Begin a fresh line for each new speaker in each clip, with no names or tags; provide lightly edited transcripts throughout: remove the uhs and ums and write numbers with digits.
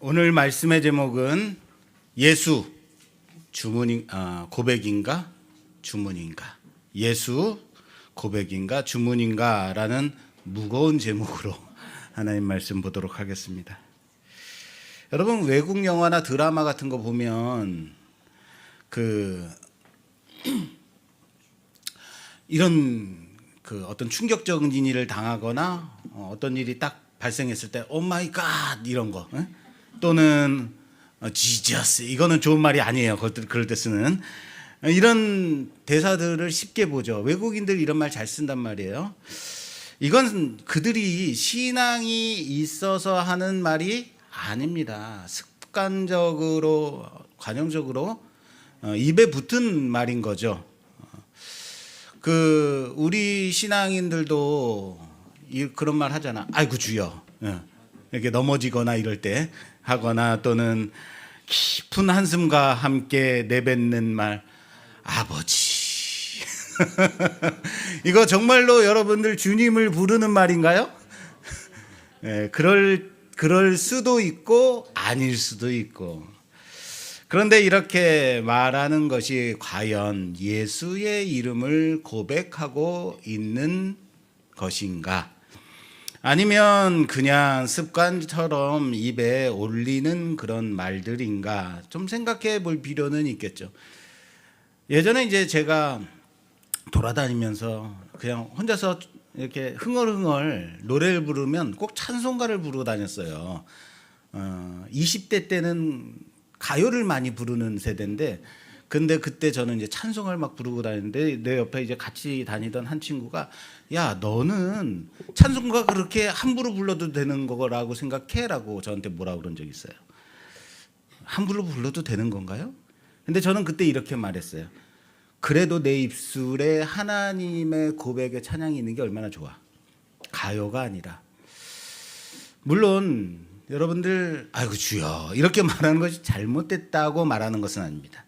오늘 말씀의 제목은 예수 고백인가 주문인가, 예수 고백인가 주문인가라는 무거운 제목으로 하나님 말씀 보도록 하겠습니다. 여러분, 외국 영화나 드라마 같은 거 보면 이런 어떤 충격적인 일을 당하거나 어떤 일이 딱 발생했을 때 오 마이 갓 이런 거, 또는 지저스, 이거는 좋은 말이 아니에요. 그럴 때 쓰는 이런 대사들을 쉽게 보죠. 외국인들 이런 말 잘 쓴단 말이에요. 이건 그들이 신앙이 있어서 하는 말이 아닙니다. 습관적으로, 관용적으로 입에 붙은 말인 거죠. 우리 신앙인들도 그런 말 하잖아. 아이고 주여, 이렇게 넘어지거나 이럴 때 하거나, 또는 깊은 한숨과 함께 내뱉는 말, 아버지. 이거 정말로 여러분들 주님을 부르는 말인가요? 그럴 수도 있고 아닐 수도 있고. 그런데 이렇게 말하는 것이 과연 예수의 이름을 고백하고 있는 것인가? 아니면 그냥 습관처럼 입에 올리는 그런 말들인가? 좀 생각해 볼 필요는 있겠죠. 예전에 이제 제가 돌아다니면서 그냥 혼자서 이렇게 흥얼흥얼 노래를 부르면 꼭 찬송가를 부르고 다녔어요. 20대 때는 가요를 많이 부르는 세대인데, 근데 그때 저는 이제 찬송을 막 부르고 다니는데 내 옆에 이제 같이 다니던 한 친구가, 야, 너는 찬송가 그렇게 함부로 불러도 되는 거라고 생각해라고 저한테 뭐라 그런 적이 있어요. 함부로 불러도 되는 건가요? 근데 저는 그때 이렇게 말했어요. 그래도 내 입술에 하나님의 고백의 찬양이 있는 게 얼마나 좋아. 가요가 아니라. 물론 여러분들 아이고 주여 이렇게 말하는 것이 잘못됐다고 말하는 것은 아닙니다.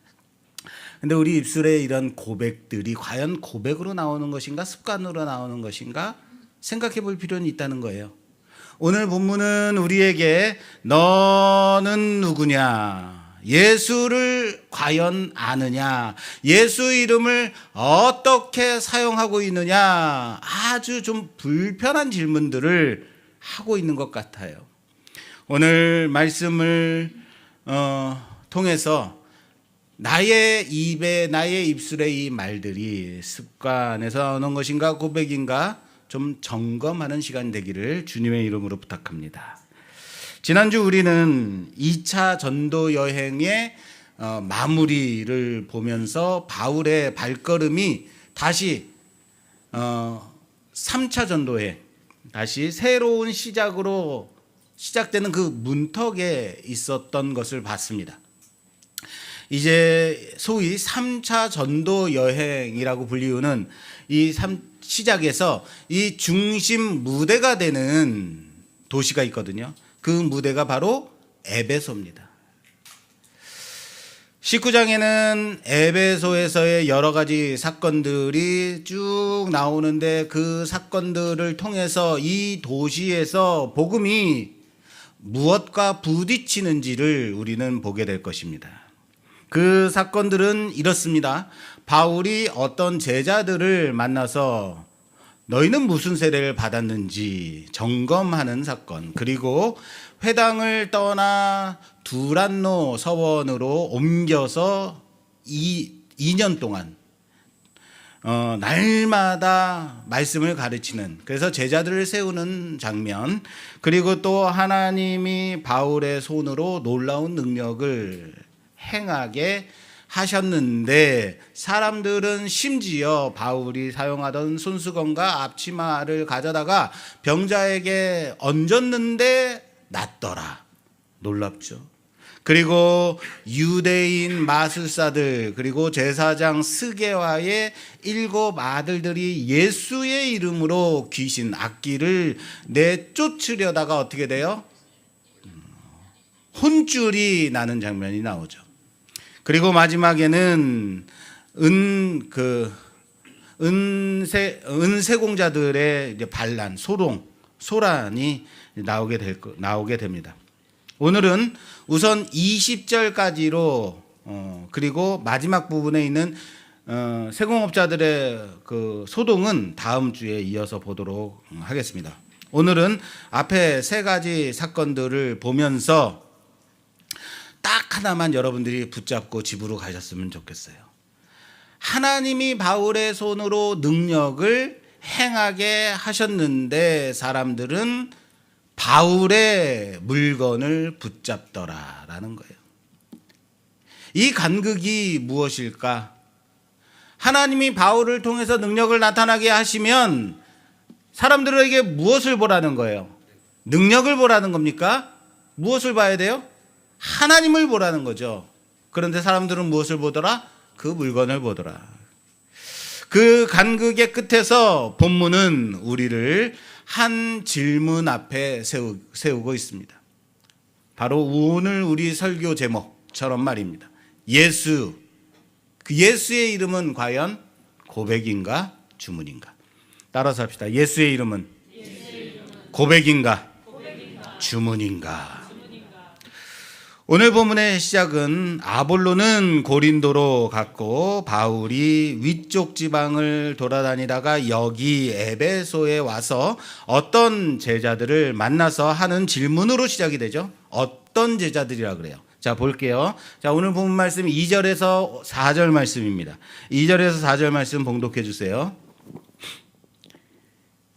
근데 우리 입술에 이런 고백들이 과연 고백으로 나오는 것인가 습관으로 나오는 것인가 생각해 볼 필요는 있다는 거예요. 오늘 본문은 우리에게 너는 누구냐, 예수를 과연 아느냐, 예수 이름을 어떻게 사용하고 있느냐, 아주 좀 불편한 질문들을 하고 있는 것 같아요. 오늘 말씀을 통해서 나의 입에, 나의 입술에 이 말들이 습관에서 나오는 것인가 고백인가 좀 점검하는 시간 되기를 주님의 이름으로 부탁합니다. 지난주 우리는 2차 전도 여행의 마무리를 보면서 바울의 발걸음이 다시 3차 전도에 다시 새로운 시작으로 시작되는 그 문턱에 있었던 것을 봤습니다. 이제 소위 3차 전도 여행이라고 불리우는 이 시작에서 이 중심 무대가 되는 도시가 있거든요. 그 무대가 바로 에베소입니다. 19장에는 에베소에서의 여러 가지 사건들이 쭉 나오는데, 그 사건들을 통해서 이 도시에서 복음이 무엇과 부딪히는지를 우리는 보게 될 것입니다. 그 사건들은 이렇습니다. 바울이 어떤 제자들을 만나서 너희는 무슨 세례를 받았는지 점검하는 사건, 그리고 회당을 떠나 두란노 서원으로 옮겨서 2년 동안 날마다 말씀을 가르치는, 그래서 제자들을 세우는 장면, 그리고 또 하나님이 바울의 손으로 놀라운 능력을 행하게 하셨는데, 사람들은 심지어 바울이 사용하던 손수건과 앞치마를 가져다가 병자에게 얹었는데 낫더라. 놀랍죠. 그리고 유대인 마술사들, 그리고 제사장 스게와의 7 아들들이 예수의 이름으로 귀신 악귀를 내쫓으려다가 어떻게 돼요? 혼쭐이 나는 장면이 나오죠. 그리고 마지막에는 은세공자들의 반란, 소란이 나오게 됩니다. 오늘은 우선 20절까지로 그리고 마지막 부분에 있는 세공업자들의 그 소동은 다음 주에 이어서 보도록 하겠습니다. 오늘은 앞에 세 가지 사건들을 보면서 딱 하나만 여러분들이 붙잡고 집으로 가셨으면 좋겠어요. 하나님이 바울의 손으로 능력을 행하게 하셨는데 사람들은 바울의 물건을 붙잡더라라는 거예요. 이 간극이 무엇일까? 하나님이 바울을 통해서 능력을 나타나게 하시면 사람들에게 무엇을 보라는 거예요? 능력을 보라는 겁니까? 무엇을 봐야 돼요? 하나님을 보라는 거죠. 그런데 사람들은 무엇을 보더라? 그 물건을 보더라. 그 간극의 끝에서 본문은 우리를 한 질문 앞에 세우고 있습니다. 바로 오늘 우리 설교 제목처럼 말입니다. 그 예수의 이름은 과연 고백인가 주문인가? 따라서 합시다. 예수의 이름은 고백인가 주문인가? 오늘 본문의 시작은 아볼로는 고린도로 갔고 바울이 위쪽 지방을 돌아다니다가 여기 에베소에 와서 어떤 제자들을 만나서 하는 질문으로 시작이 되죠. 어떤 제자들이라 그래요? 자, 볼게요. 자, 오늘 본문 말씀 2절에서 4절 말씀입니다. 2절에서 4절 말씀 봉독해 주세요.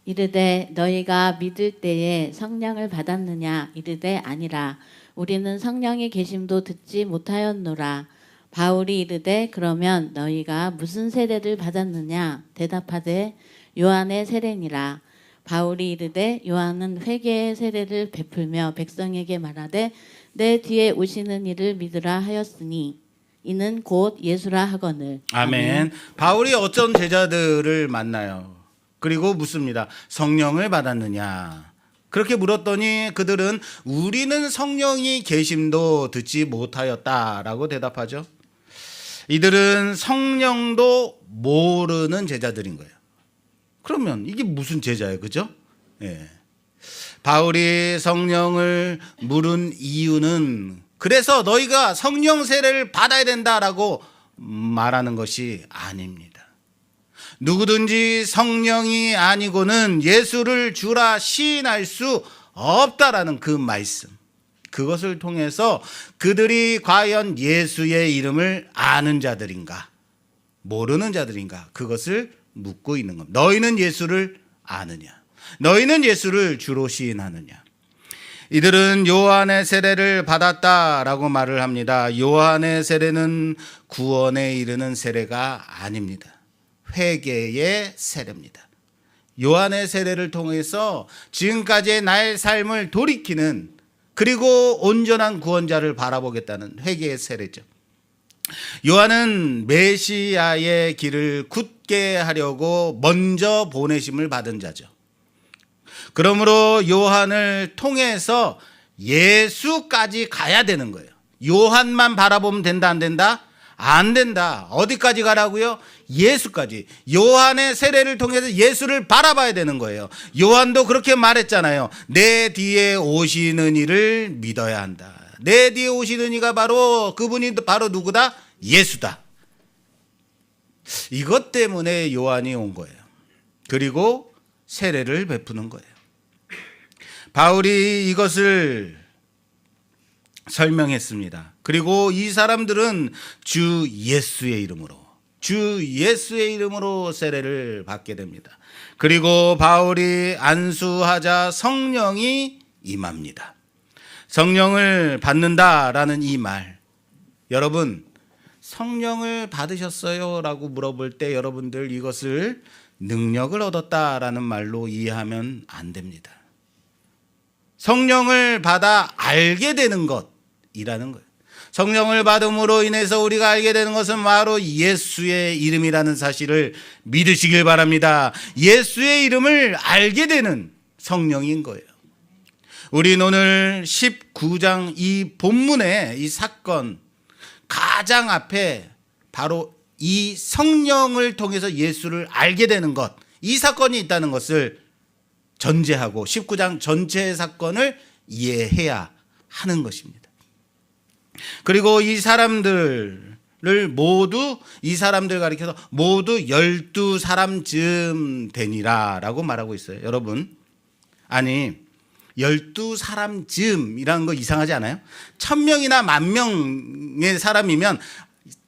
이르되 너희가 믿을 때에 성령을 받았느냐? 이르되 아니라 우리는 성령의 계심도 듣지 못하였노라. 바울이 이르되 그러면 너희가 무슨 세례를 받았느냐? 대답하되 요한의 세례니라. 바울이 이르되 요한은 회개의 세례를 베풀며 백성에게 말하되 내 뒤에 오시는 이를 믿으라 하였으니 이는 곧 예수라 하거늘.
아멘. 바울이 어떤 제자들을 만나요? 그리고 묻습니다. 성령을 받았느냐? 그렇게 물었더니 그들은 우리는 성령이 계심도 듣지 못하였다라고 대답하죠. 이들은 성령도 모르는 제자들인 거예요. 그러면 이게 무슨 제자예요, 그죠? 예. 바울이 성령을 물은 이유는 그래서 너희가 성령 세례를 받아야 된다라고 말하는 것이 아닙니다. 누구든지 성령이 아니고는 예수를 주라 시인할 수 없다라는 그 말씀, 그것을 통해서 그들이 과연 예수의 이름을 아는 자들인가 모르는 자들인가, 그것을 묻고 있는 겁니다. 너희는 예수를 아느냐? 너희는 예수를 주로 시인하느냐? 이들은 요한의 세례를 받았다라고 말을 합니다. 요한의 세례는 구원에 이르는 세례가 아닙니다. 회개의 세례입니다. 요한의 세례를 통해서 지금까지의 나의 삶을 돌이키는, 그리고 온전한 구원자를 바라보겠다는 회개의 세례죠. 요한은 메시아의 길을 굳게 하려고 먼저 보내심을 받은 자죠. 그러므로 요한을 통해서 예수까지 가야 되는 거예요. 요한만 바라보면 된다, 안 된다? 안 된다. 어디까지 가라고요? 예수까지. 요한의 세례를 통해서 예수를 바라봐야 되는 거예요. 요한도 그렇게 말했잖아요. 내 뒤에 오시는 이를 믿어야 한다. 내 뒤에 오시는 이가 바로, 그분이 바로 누구다? 예수다. 이것 때문에 요한이 온 거예요. 그리고 세례를 베푸는 거예요. 바울이 이것을 설명했습니다. 그리고 이 사람들은 주 예수의 이름으로 세례를 받게 됩니다. 그리고 바울이 안수하자 성령이 임합니다. 성령을 받는다라는 이 말, 여러분 성령을 받으셨어요? 라고 물어볼 때 여러분들 이것을 능력을 얻었다라는 말로 이해하면 안 됩니다. 성령을 받아 알게 되는 것이라는 거예요. 성령을 받음으로 인해서 우리가 알게 되는 것은 바로 예수의 이름이라는 사실을 믿으시길 바랍니다. 예수의 이름을 알게 되는 성령인 거예요. 우린 오늘 19장 이 본문의 이 사건 가장 앞에 바로 이 성령을 통해서 예수를 알게 되는 것, 이 사건이 있다는 것을 전제하고 19장 전체의 사건을 이해해야 하는 것입니다. 그리고 이 사람들 가리켜서 모두 12사람쯤 되니라라고 말하고 있어요. 여러분, 아니 12사람쯤이라는 거 이상하지 않아요? 1000명이나 10,000명의 사람이면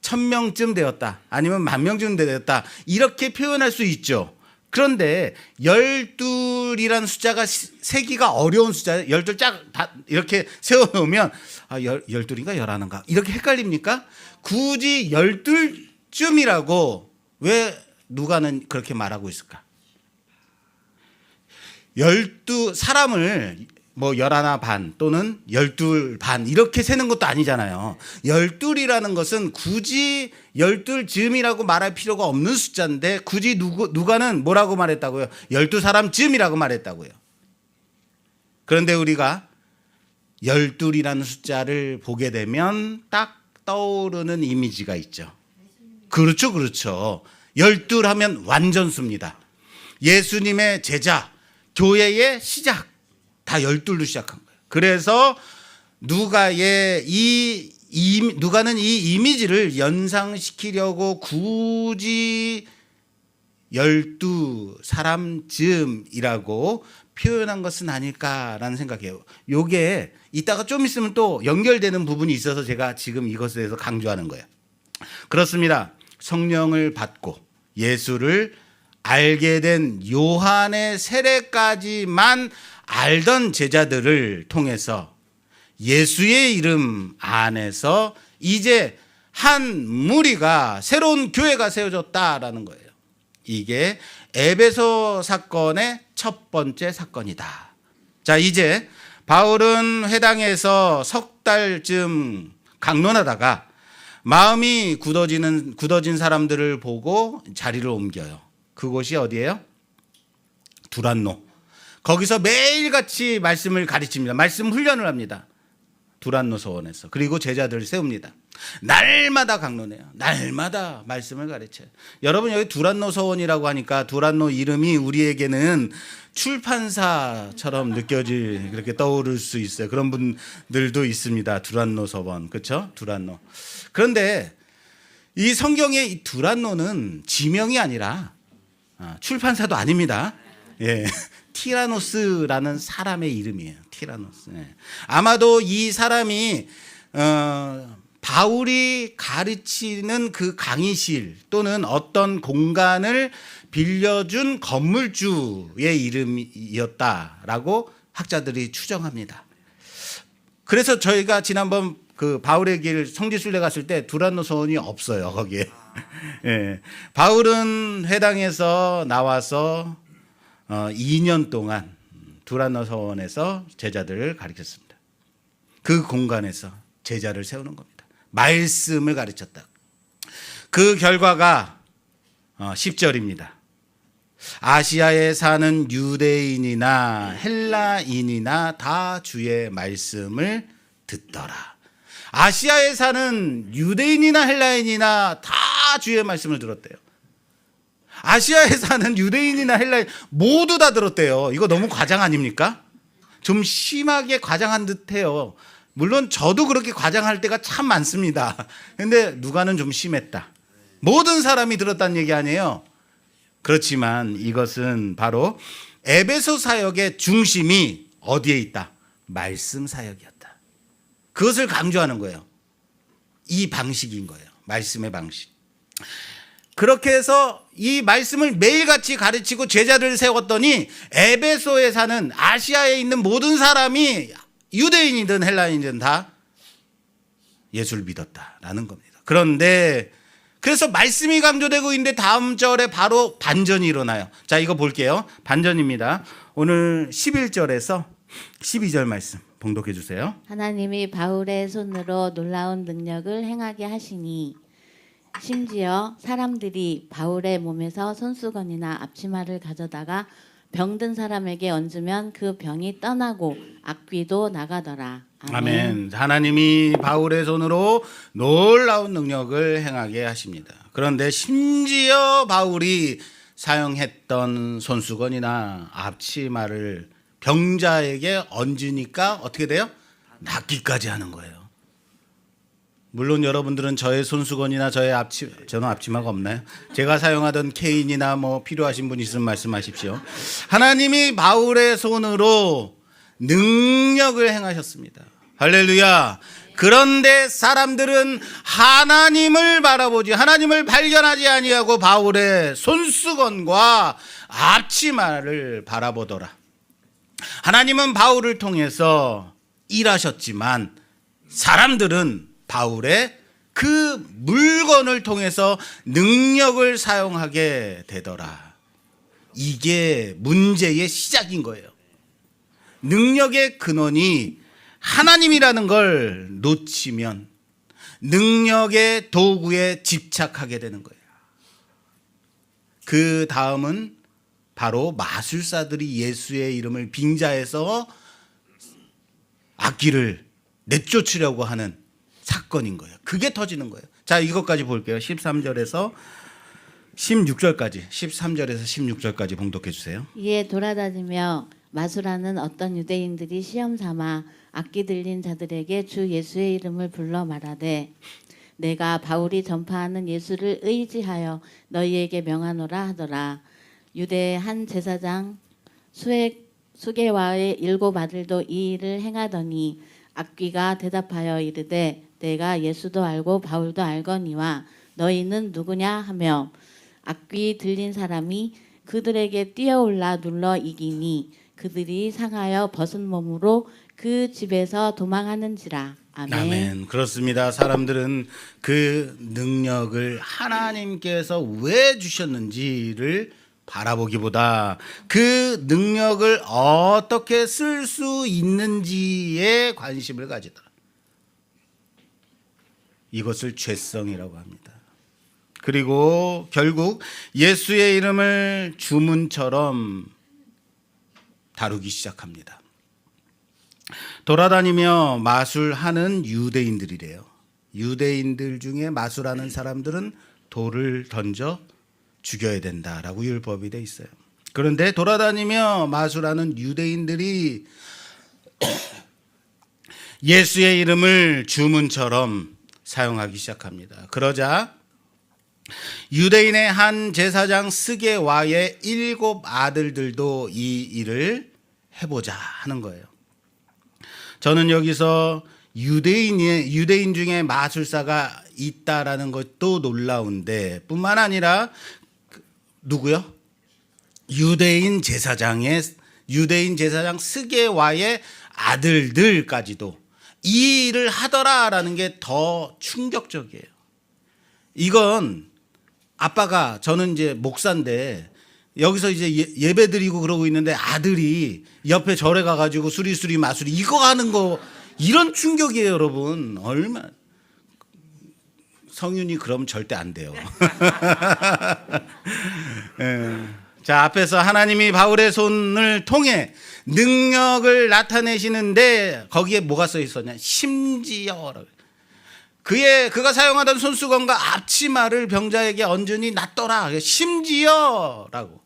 1000명쯤 되었다, 아니면 10,000명쯤 되었다, 이렇게 표현할 수 있죠. 그런데 12이라는 숫자가 세기가 어려운 숫자예요. 12 다 이렇게 세워놓으면 12인가 11인가 이렇게 헷갈립니까? 굳이 12쯤이라고 왜 누가는 그렇게 말하고 있을까? 12사람을 뭐 11반 또는 12반 이렇게 세는 것도 아니잖아요. 12이라는 것은 굳이 12쯤이라고 말할 필요가 없는 숫자인데 굳이 누가는 뭐라고 말했다고요? 12사람쯤이라고 말했다고요. 그런데 우리가 12이라는 숫자를 보게 되면 딱 떠오르는 이미지가 있죠. 그렇죠, 그렇죠. 12 하면 완전수입니다. 예수님의 제자, 교회의 시작 다 12로 시작한 거예요. 그래서 누가는 이 이미지를 연상시키려고 굳이 12사람쯤이라고 표현한 것은 아닐까라는 생각이에요. 요게 이따가 좀 있으면 또 연결되는 부분이 있어서 제가 지금 이것에 대해서 강조하는 거예요. 그렇습니다. 성령을 받고 예수를 알게 된 요한의 세례까지만 알던 제자들을 통해서 예수의 이름 안에서 이제 한 무리가, 새로운 교회가 세워졌다라는 거예요. 이게 에베소 사건의 첫 번째 사건이다. 자, 이제 바울은 회당에서 석 달쯤 강론하다가 마음이 굳어진 사람들을 보고 자리를 옮겨요. 그곳이 어디예요? 두란노. 거기서 매일같이 말씀을 가르칩니다. 말씀 훈련을 합니다. 두란노 서원에서. 그리고 제자들을 세웁니다. 날마다 강론해요. 날마다 말씀을 가르쳐요. 여러분, 여기 두란노 서원이라고 하니까 두란노 이름이 우리에게는 출판사처럼 그렇게 떠오를 수 있어요. 그런 분들도 있습니다. 두란노 서원. 그렇죠? 두란노. 그런데 이 성경의 이 두란노는 지명이 아니라 출판사도 아닙니다. 예. 티라노스라는 사람의 이름이에요. 티라노스. 예. 아마도 이 사람이 바울이 가르치는 그 강의실 또는 어떤 공간을 빌려준 건물주의 이름이었다라고 학자들이 추정합니다. 그래서 저희가 지난번 그 바울의 길 성지순례 갔을 때 두란노 서원이 없어요, 거기에. 예. 바울은 회당에서 나와서 2년 동안 두란노 서원에서 제자들을 가르쳤습니다. 그 공간에서 제자를 세우는 겁니다. 말씀을 가르쳤다. 그 결과가 10절입니다. 아시아에 사는 유대인이나 헬라인이나 다 주의 말씀을 듣더라. 아시아에 사는 유대인이나 헬라인이나 다 주의 말씀을 들었대요. 아시아에 사는 유대인이나 헬라인 모두 다 들었대요. 이거 너무 과장 아닙니까? 좀 심하게 과장한 듯해요. 물론 저도 그렇게 과장할 때가 참 많습니다. 근데 누가는 좀 심했다. 모든 사람이 들었다는 얘기 아니에요. 그렇지만 이것은 바로 에베소 사역의 중심이 어디에 있다? 말씀 사역이었다. 그것을 강조하는 거예요. 이 방식인 거예요. 말씀의 방식. 그렇게 해서 이 말씀을 매일같이 가르치고 제자들을 세웠더니 에베소에 사는 아시아에 있는 모든 사람이 유대인이든 헬라인이든 다 예수를 믿었다라는 겁니다. 그런데 그래서 말씀이 강조되고 있는데 다음 절에 바로 반전이 일어나요. 자, 이거 볼게요. 반전입니다. 오늘 11절에서 12절 말씀 봉독해 주세요.
하나님이 바울의 손으로 놀라운 능력을 행하게 하시니 심지어 사람들이 바울의 몸에서 손수건이나 앞치마를 가져다가 병든 사람에게 얹으면 그 병이 떠나고 악귀도 나가더라. 아멘.
아멘. 하나님이 바울의 손으로 놀라운 능력을 행하게 하십니다. 그런데 심지어 바울이 사용했던 손수건이나 앞치마를 병자에게 얹으니까 어떻게 돼요? 낚기까지 하는 거예요. 물론 여러분들은 저의 손수건이나 저의 저는 앞치마가 없나요? 제가 사용하던 케인이나 뭐 필요하신 분 있으면 말씀하십시오. 하나님이 바울의 손으로 능력을 행하셨습니다. 할렐루야. 그런데 사람들은 하나님을 바라보지, 하나님을 발견하지 아니하고 바울의 손수건과 앞치마를 바라보더라. 하나님은 바울을 통해서 일하셨지만 사람들은 바울의 그 물건을 통해서 능력을 사용하게 되더라. 이게 문제의 시작인 거예요. 능력의 근원이 하나님이라는 걸 놓치면 능력의 도구에 집착하게 되는 거예요. 그 다음은 바로 마술사들이 예수의 이름을 빙자해서 악기를 내쫓으려고 하는 사건인 거예요. 그게 터지는 거예요. 자, 이것까지 볼게요. 13절에서 16절까지, 13절에서 16절까지 봉독해 주세요.
이에 돌아다니며 마술하는 어떤 유대인들이 시험 삼아 악기 들린 자들에게 주 예수의 이름을 불러 말하되 내가 바울이 전파하는 예수를 의지하여 너희에게 명하노라 하더라. 유대의 한 제사장 수게와의 7 아들도 이 일을 행하더니 악귀가 대답하여 이르되 내가 예수도 알고 바울도 알거니와 너희는 누구냐 하며 악귀 들린 사람이 그들에게 뛰어올라 눌러 이기니 그들이 상하여 벗은 몸으로 그 집에서 도망하는지라. 아멘.
아멘. 그렇습니다. 사람들은 그 능력을 하나님께서 왜 주셨는지를 바라보기보다 그 능력을 어떻게 쓸 수 있는지에 관심을 가지더라. 이것을 죄성이라고 합니다. 그리고 결국 예수의 이름을 주문처럼 다루기 시작합니다. 돌아다니며 마술하는 유대인들이래요. 유대인들 중에 마술하는 사람들은 돌을 던져 죽여야 된다라고 율법이 돼 있어요. 그런데 돌아다니며 마술하는 유대인들이 예수의 이름을 주문처럼 사용하기 시작합니다. 그러자 유대인의 한 제사장 스게와의 7 아들들도 이 일을 해보자 하는 거예요. 저는 여기서 유대인 중에 마술사가 있다라는 것도 놀라운데 뿐만 아니라 누구요? 유대인 제사장 스게와의 아들들까지도 이 일을 하더라라는 게 더 충격적이에요. 이건 아빠가, 저는 이제 목사인데 여기서 이제 예배 드리고 그러고 있는데 아들이 옆에 절에 가가지고 수리수리 마수리 이거 하는 거, 이런 충격이에요, 여러분. 얼마나. 성윤이 그럼 절대 안 돼요. 자, 앞에서 하나님이 바울의 손을 통해 능력을 나타내시는데 거기에 뭐가 써 있었냐? 심지어라고. 그가 사용하던 손수건과 앞치마를 병자에게 얹으니 낫더라. 심지어라고.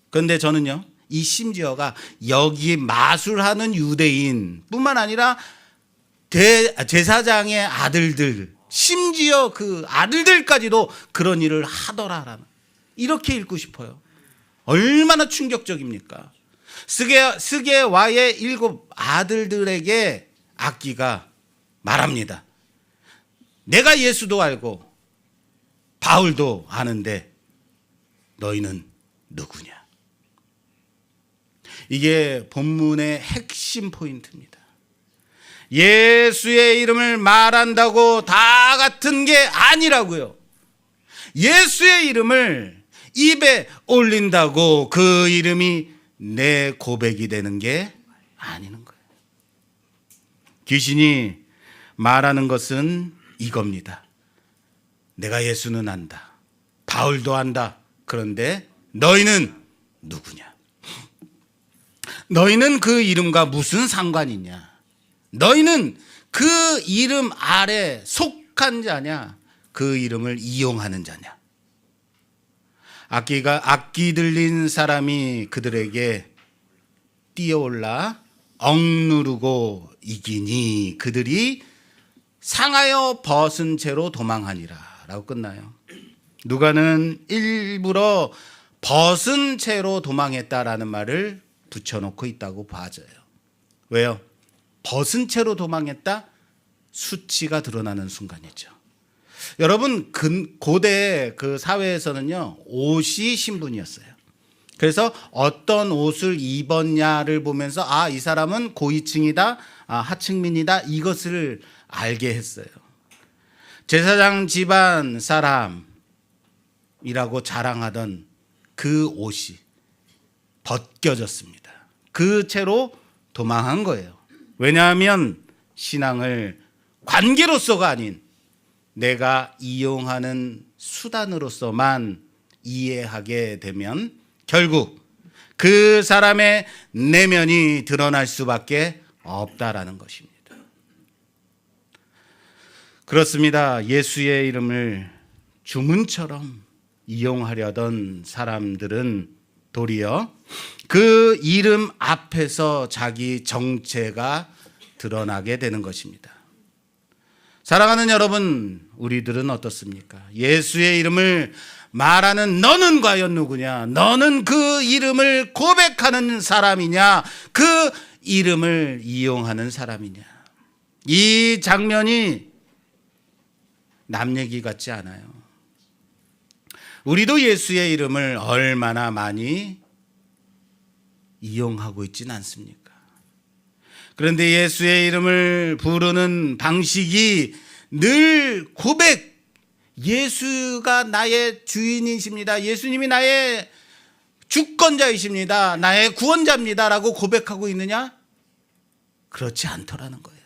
그런데 저는요, 이 심지어가 여기 마술하는 유대인 뿐만 아니라 제사장의 아들들, 심지어 그 아들들까지도 그런 일을 하더라라는, 이렇게 읽고 싶어요. 얼마나 충격적입니까? 스게와의 7 아들들에게 악기가 말합니다. 내가 예수도 알고 바울도 아는데 너희는 누구냐? 이게 본문의 핵심 포인트입니다. 예수의 이름을 말한다고 다 같은 게 아니라고요. 예수의 이름을 입에 올린다고 그 이름이 내 고백이 되는 게 아니는 거예요. 귀신이 말하는 것은 이겁니다. 내가 예수는 안다. 바울도 안다. 그런데 너희는 누구냐? 너희는 그 이름과 무슨 상관이냐? 너희는 그 이름 아래 속한 자냐? 그 이름을 이용하는 자냐? 악기 들린 사람이 그들에게 뛰어올라 억누르고 이기니 그들이 상하여 벗은 채로 도망하니라 라고 끝나요. 누가는 일부러 벗은 채로 도망했다라는 말을 붙여놓고 있다고 봐져요. 왜요? 벗은 채로 도망했다? 수치가 드러나는 순간이죠. 여러분, 고대 그 사회에서는요, 옷이 신분이었어요. 그래서 어떤 옷을 입었냐를 보면서 아, 이 사람은 고위층이다, 아, 하층민이다, 이것을 알게 했어요. 제사장 집안 사람이라고 자랑하던 그 옷이 벗겨졌습니다. 그 채로 도망한 거예요. 왜냐하면 신앙을 관계로서가 아닌 내가 이용하는 수단으로서만 이해하게 되면 결국 그 사람의 내면이 드러날 수밖에 없다라는 것입니다. 그렇습니다. 예수의 이름을 주문처럼 이용하려던 사람들은 도리어 그 이름 앞에서 자기 정체가 드러나게 되는 것입니다. 사랑하는 여러분, 우리들은 어떻습니까? 예수의 이름을 말하는 너는 과연 누구냐? 너는 그 이름을 고백하는 사람이냐? 그 이름을 이용하는 사람이냐? 이 장면이 남 얘기 같지 않아요. 우리도 예수의 이름을 얼마나 많이 이용하고 있지는 않습니까? 그런데 예수의 이름을 부르는 방식이 늘 고백, 예수가 나의 주인이십니다. 예수님이 나의 주권자이십니다. 나의 구원자입니다. 라고 고백하고 있느냐? 그렇지 않더라는 거예요.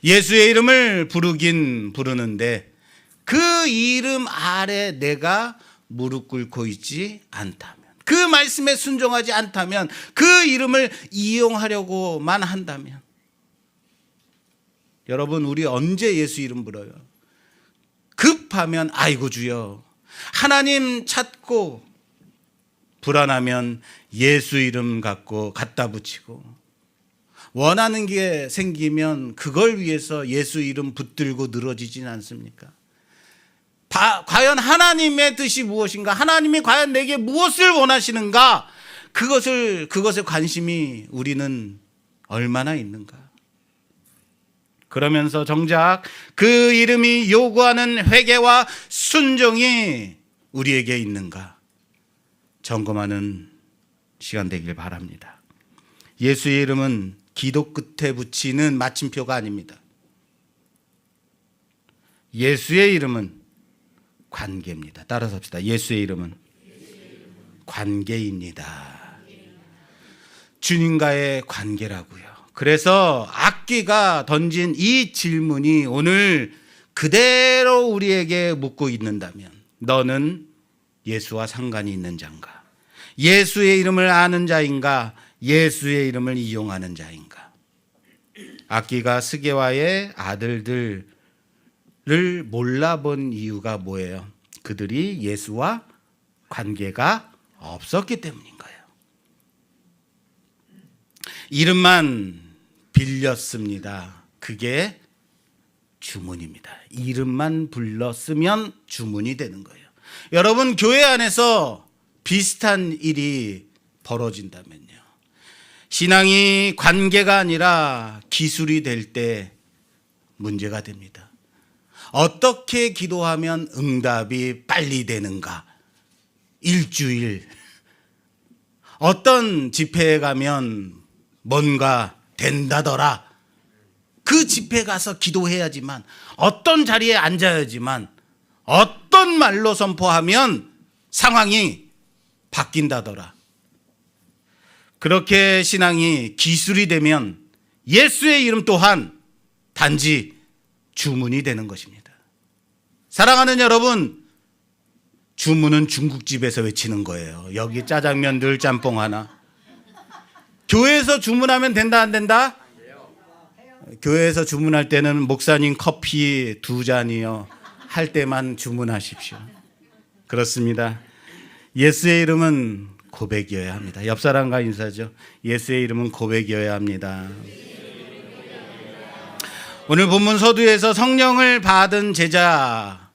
예수의 이름을 부르긴 부르는데 그 이름 아래 내가 무릎 꿇고 있지 않다면, 그 말씀에 순종하지 않다면, 그 이름을 이용하려고만 한다면, 여러분, 우리 언제 예수 이름 불어요? 급하면 아이고 주여, 하나님 찾고, 불안하면 예수 이름 갖다 붙이고, 원하는 게 생기면 그걸 위해서 예수 이름 붙들고 늘어지진 않습니까? 과연 하나님의 뜻이 무엇인가? 하나님이 과연 내게 무엇을 원하시는가? 그것에 관심이 우리는 얼마나 있는가? 그러면서 정작 그 이름이 요구하는 회개와 순종이 우리에게 있는가? 점검하는 시간 되길 바랍니다. 예수의 이름은 기도 끝에 붙이는 마침표가 아닙니다. 예수의 이름은 관계입니다. 따라서 합시다. 예수의 이름은 관계입니다. 주님과의 관계라고요. 그래서 악귀가 던진 이 질문이 오늘 그대로 우리에게 묻고 있는다면, 너는 예수와 상관이 있는 자인가? 예수의 이름을 아는 자인가? 예수의 이름을 이용하는 자인가? 악귀가 스게와의 아들들을 몰라본 이유가 뭐예요? 그들이 예수와 관계가 없었기 때문인 거예요. 이름만 빌렸습니다. 그게 주문입니다. 이름만 불렀으면 주문이 되는 거예요. 여러분, 교회 안에서 비슷한 일이 벌어진다면요, 신앙이 관계가 아니라 기술이 될 때 문제가 됩니다. 어떻게 기도하면 응답이 빨리 되는가? 일주일. 어떤 집회에 가면 뭔가 된다더라. 그 집회 가서 기도해야지만, 어떤 자리에 앉아야지만, 어떤 말로 선포하면 상황이 바뀐다더라. 그렇게 신앙이 기술이 되면 예수의 이름 또한 단지 주문이 되는 것입니다. 사랑하는 여러분, 주문은 중국집에서 외치는 거예요. 여기 짜장면 늘 짬뽕 하나. 교회에서 주문하면 된다 안 된다? 교회에서 주문할 때는 목사님 커피 2잔이요 할 때만 주문하십시오. 그렇습니다. 예수의 이름은 고백이어야 합니다. 옆 사람과 인사죠. 예수의 이름은 고백이어야 합니다. 오늘 본문 서두에서 성령을 받은 제자가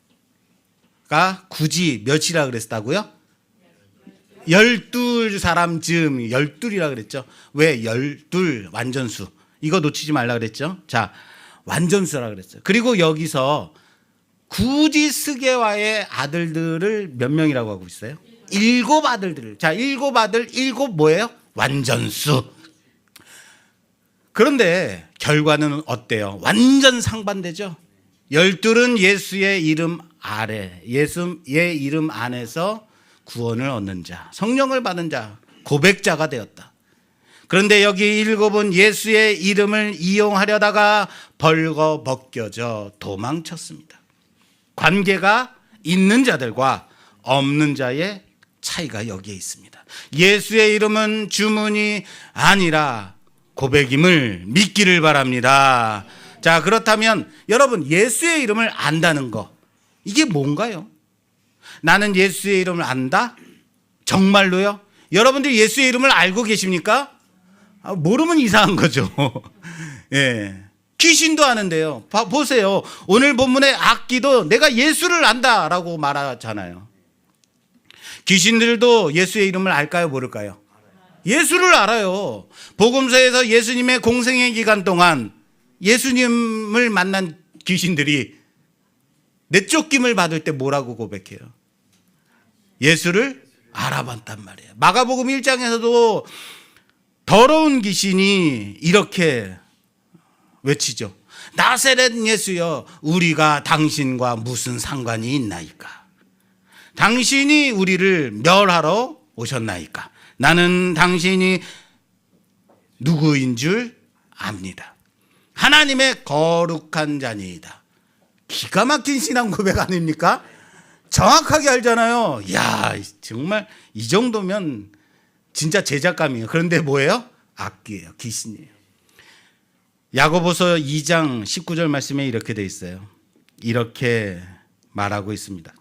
굳이 몇이라 그랬다고요? 12사람 즈음, 12이라 그랬죠. 왜 12 완전수? 이거 놓치지 말라 그랬죠. 자, 완전수라 그랬어요. 그리고 여기서 굳이 스게와의 아들들을 몇 명이라고 하고 있어요? 7 아들들을. 자, 7 아들, 7 뭐예요? 완전수. 그런데 결과는 어때요? 완전 상반되죠. 12은 예수의 이름 아래, 예수의 이름 안에서 구원을 얻는 자, 성령을 받은 자, 고백자가 되었다. 그런데 여기 7은 예수의 이름을 이용하려다가 벌거벗겨져 도망쳤습니다. 관계가 있는 자들과 없는 자의 차이가 여기에 있습니다. 예수의 이름은 주문이 아니라 고백임을 믿기를 바랍니다. 자, 그렇다면 여러분, 예수의 이름을 안다는 거, 이게 뭔가요? 나는 예수의 이름을 안다? 정말로요? 여러분들 예수의 이름을 알고 계십니까? 모르면 이상한 거죠. 예. 귀신도 아는데요. 보세요. 오늘 본문의 악기도 내가 예수를 안다라고 말하잖아요. 귀신들도 예수의 이름을 알까요? 모를까요? 예수를 알아요. 복음서에서 예수님의 공생의 기간 동안 예수님을 만난 귀신들이 내쫓김을 받을 때 뭐라고 고백해요? 예수를 알아봤단 말이에요. 마가복음 1장에서도 더러운 귀신이 이렇게 외치죠. 나사렛 예수여, 우리가 당신과 무슨 상관이 있나이까? 당신이 우리를 멸하러 오셨나이까? 나는 당신이 누구인 줄 압니다. 하나님의 거룩한 자니이다. 기가 막힌 신앙 고백 아닙니까? 정확하게 알잖아요. 야, 정말 이 정도면 진짜 제작감이에요. 그런데 뭐예요? 악기예요. 귀신이에요. 야고보서 2장 19절 말씀에 이렇게 돼 있어요. 이렇게 말하고 있습니다.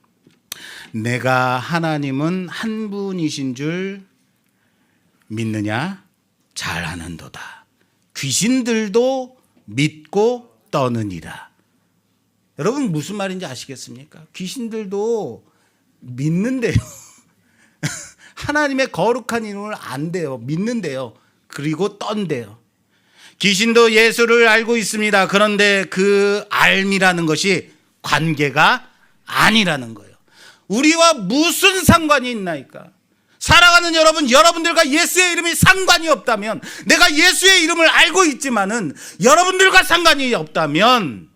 내가 하나님은 한 분이신 줄 믿느냐? 잘 아는도다. 귀신들도 믿고 떠느니라. 여러분 무슨 말인지 아시겠습니까? 귀신들도 믿는데요. 하나님의 거룩한 이름을 안대요. 믿는데요. 그리고 떤대요. 귀신도 예수를 알고 있습니다. 그런데 그 알미라는 것이 관계가 아니라는 거예요. 우리와 무슨 상관이 있나이까? 살아가는 여러분, 여러분들과 예수의 이름이 상관이 없다면, 내가 예수의 이름을 알고 있지만은 여러분들과 상관이 없다면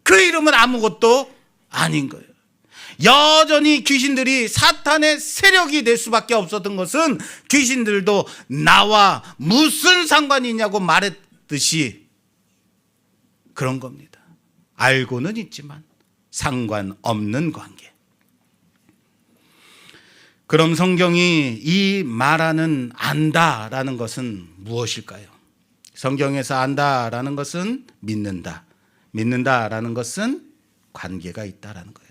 그 이름은 아무것도 아닌 거예요. 여전히 귀신들이 사탄의 세력이 될 수밖에 없었던 것은 귀신들도 나와 무슨 상관이 있냐고 말했듯이 그런 겁니다. 알고는 있지만 상관없는 관계. 그럼 성경이 이 말하는 안다라는 것은 무엇일까요? 성경에서 안다라는 것은 믿는다. 믿는다라는 것은 관계가 있다라는 거예요.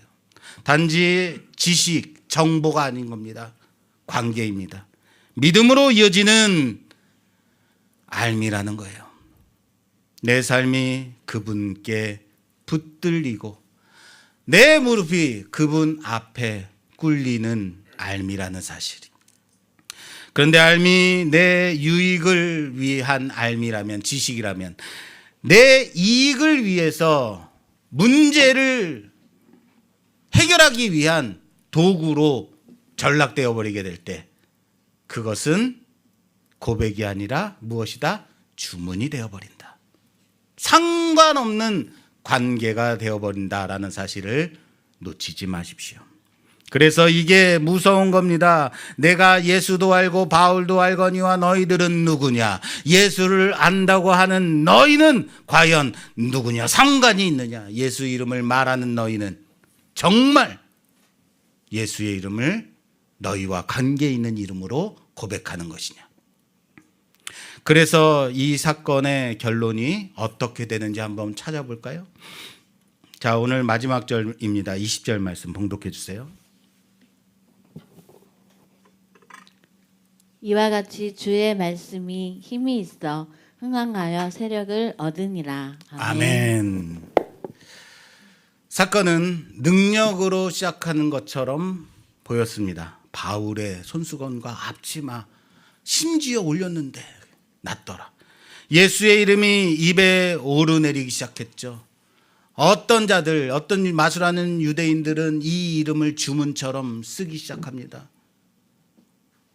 단지 지식, 정보가 아닌 겁니다. 관계입니다. 믿음으로 이어지는 알미라는 거예요. 내 삶이 그분께 붙들리고 내 무릎이 그분 앞에 꿇리는 알미라는 사실. 그런데 알미, 내 유익을 위한 알미라면, 지식이라면, 내 이익을 위해서 문제를 해결하기 위한 도구로 전락되어 버리게 될 때 그것은 고백이 아니라 무엇이다? 주문이 되어버린다. 상관없는 관계가 되어버린다라는 사실을 놓치지 마십시오. 그래서 이게 무서운 겁니다. 내가 예수도 알고 바울도 알거니와 너희들은 누구냐? 예수를 안다고 하는 너희는 과연 누구냐? 상관이 있느냐? 예수 이름을 말하는 너희는 정말 예수의 이름을 너희와 관계 있는 이름으로 고백하는 것이냐? 그래서 이 사건의 결론이 어떻게 되는지 한번 찾아볼까요? 자, 오늘 마지막 절입니다. 20절 말씀 봉독해 주세요.
이와 같이 주의 말씀이 힘이 있어 흥왕하여 세력을 얻으니라.
아멘. 사건은 능력으로 시작하는 것처럼 보였습니다. 바울의 손수건과 앞치마 심지어 올렸는데 낫더라. 예수의 이름이 입에 오르내리기 시작했죠. 어떤 자들, 어떤 마술하는 유대인들은 이 이름을 주문처럼 쓰기 시작합니다.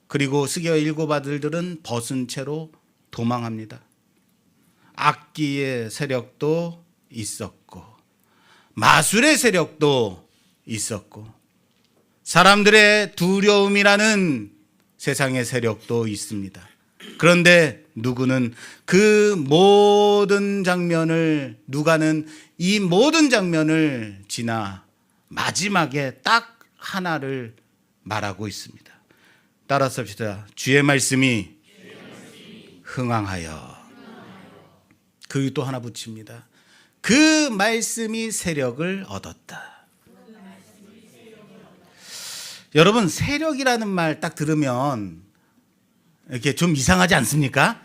그리고 스게와 일곱 아들들은 벗은 채로 도망합니다. 악기의 세력도 있었고 마술의 세력도 있었고 사람들의 두려움이라는 세상의 세력도 있습니다. 그런데 누가는 이 모든 장면을 지나 마지막에 딱 하나를 말하고 있습니다. 따라서 합시다. 주의 말씀이 흥왕하여. 그 또 하나 붙입니다. 그 말씀이 세력을 얻었다. 여러분, 세력이라는 말 딱 들으면 이렇게 좀 이상하지 않습니까?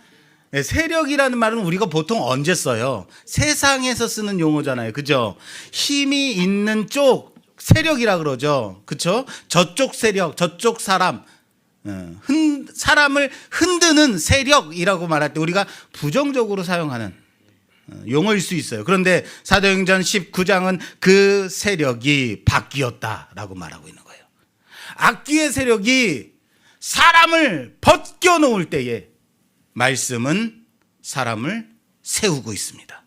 세력이라는 말은 우리가 보통 언제 써요? 세상에서 쓰는 용어잖아요. 그죠? 힘이 있는 쪽 세력이라 그러죠. 그렇죠? 저쪽 세력, 저쪽 사람, 사람을 흔드는 세력이라고 말할 때 우리가 부정적으로 사용하는 용어일 수 있어요. 그런데 사도행전 19장은 그 세력이 바뀌었다라고 말하고 있는 거예요. 악귀의 세력이 사람을 벗겨놓을 때에 말씀은 사람을 세우고 있습니다.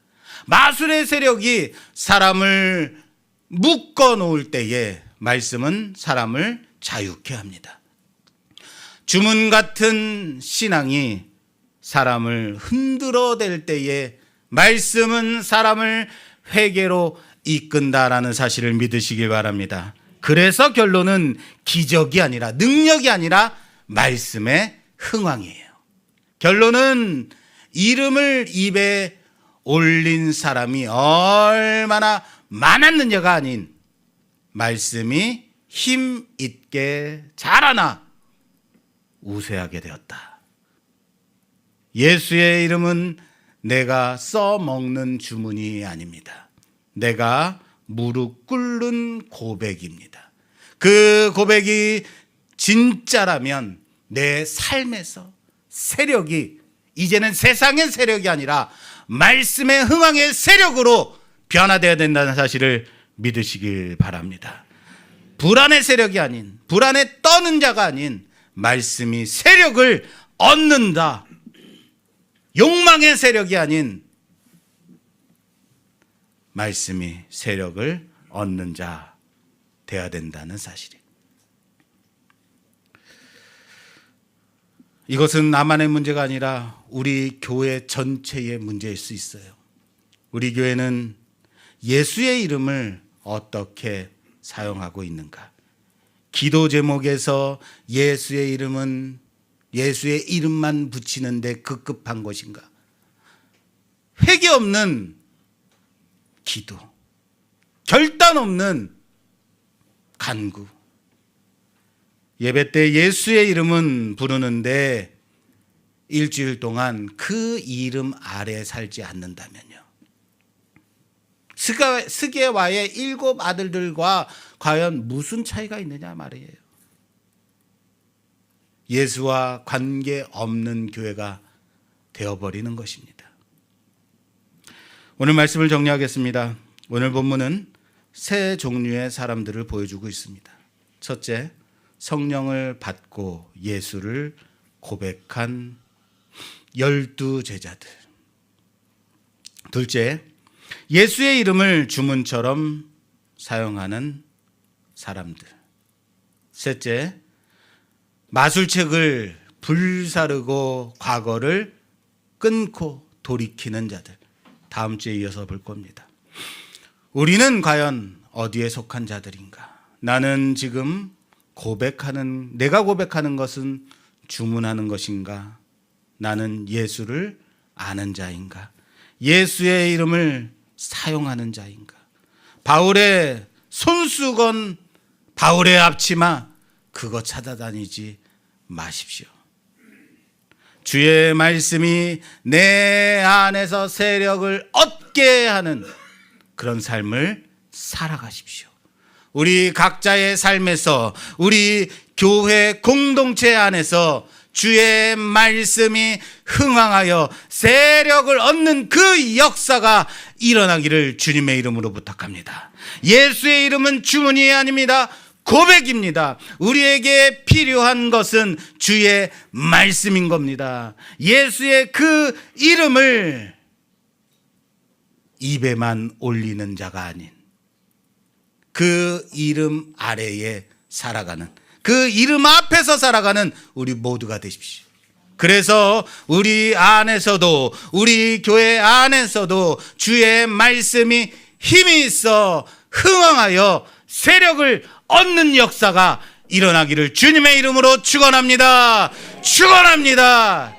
마술의 세력이 사람을 묶어놓을 때에 말씀은 사람을 자유케 합니다. 주문 같은 신앙이 사람을 흔들어댈 때에 말씀은 사람을 회개로 이끈다라는 사실을 믿으시길 바랍니다. 그래서 결론은 기적이 아니라 능력이 아니라 말씀의 흥왕이에요. 결론은 이름을 입에 올린 사람이 얼마나 많았느냐가 아닌 말씀이 힘 있게 자라나 우세하게 되었다. 예수의 이름은 내가 써먹는 주문이 아닙니다. 내가 무릎 꿇는 고백입니다. 그 고백이 진짜라면 내 삶에서 세력이 이제는 세상의 세력이 아니라 말씀의 흥왕의 세력으로 변화되어야 된다는 사실을 믿으시길 바랍니다. 불안의 세력이 아닌, 불안에 떠는 자가 아닌 말씀이 세력을 얻는다. 욕망의 세력이 아닌 말씀이 세력을 얻는 자 되어야 된다는 사실이에요. 이것은 나만의 문제가 아니라 우리 교회 전체의 문제일 수 있어요. 우리 교회는 예수의 이름을 어떻게 사용하고 있는가? 기도 제목에서 예수의 이름만 붙이는데 급급한 것인가? 회개 없는 기도, 결단 없는 간구. 예배 때 예수의 이름은 부르는데 일주일 동안 그 이름 아래 살지 않는다면요. 스게와의 7 아들들과 과연 무슨 차이가 있느냐 말이에요. 예수와 관계 없는 교회가 되어버리는 것입니다. 오늘 말씀을 정리하겠습니다. 오늘 본문은 세 종류의 사람들을 보여주고 있습니다. 첫째, 성령을 받고 예수를 고백한 12 제자들. 둘째, 예수의 이름을 주문처럼 사용하는 사람들. 셋째, 마술책을 불사르고 과거를 끊고 돌이키는 자들. 다음 주에 이어서 볼 겁니다. 우리는 과연 어디에 속한 자들인가? 나는 지금 내가 고백하는 것은 주문하는 것인가? 나는 예수를 아는 자인가? 예수의 이름을 사용하는 자인가? 바울의 손수건, 바울의 앞치마, 그거 찾아다니지 마십시오. 주의 말씀이 내 안에서 세력을 얻게 하는 그런 삶을 살아가십시오. 우리 각자의 삶에서, 우리 교회 공동체 안에서 주의 말씀이 흥황하여 세력을 얻는 그 역사가 일어나기를 주님의 이름으로 부탁합니다. 예수의 이름은 주문이 아닙니다. 고백입니다. 우리에게 필요한 것은 주의 말씀인 겁니다. 예수의 그 이름을 입에만 올리는 자가 아닌 그 이름 아래에 살아가는, 그 이름 앞에서 살아가는 우리 모두가 되십시오. 그래서 우리 안에서도, 우리 교회 안에서도 주의 말씀이 힘이 있어 흥황하여 세력을 얻는 역사가 일어나기를 주님의 이름으로 축원합니다. 축원합니다.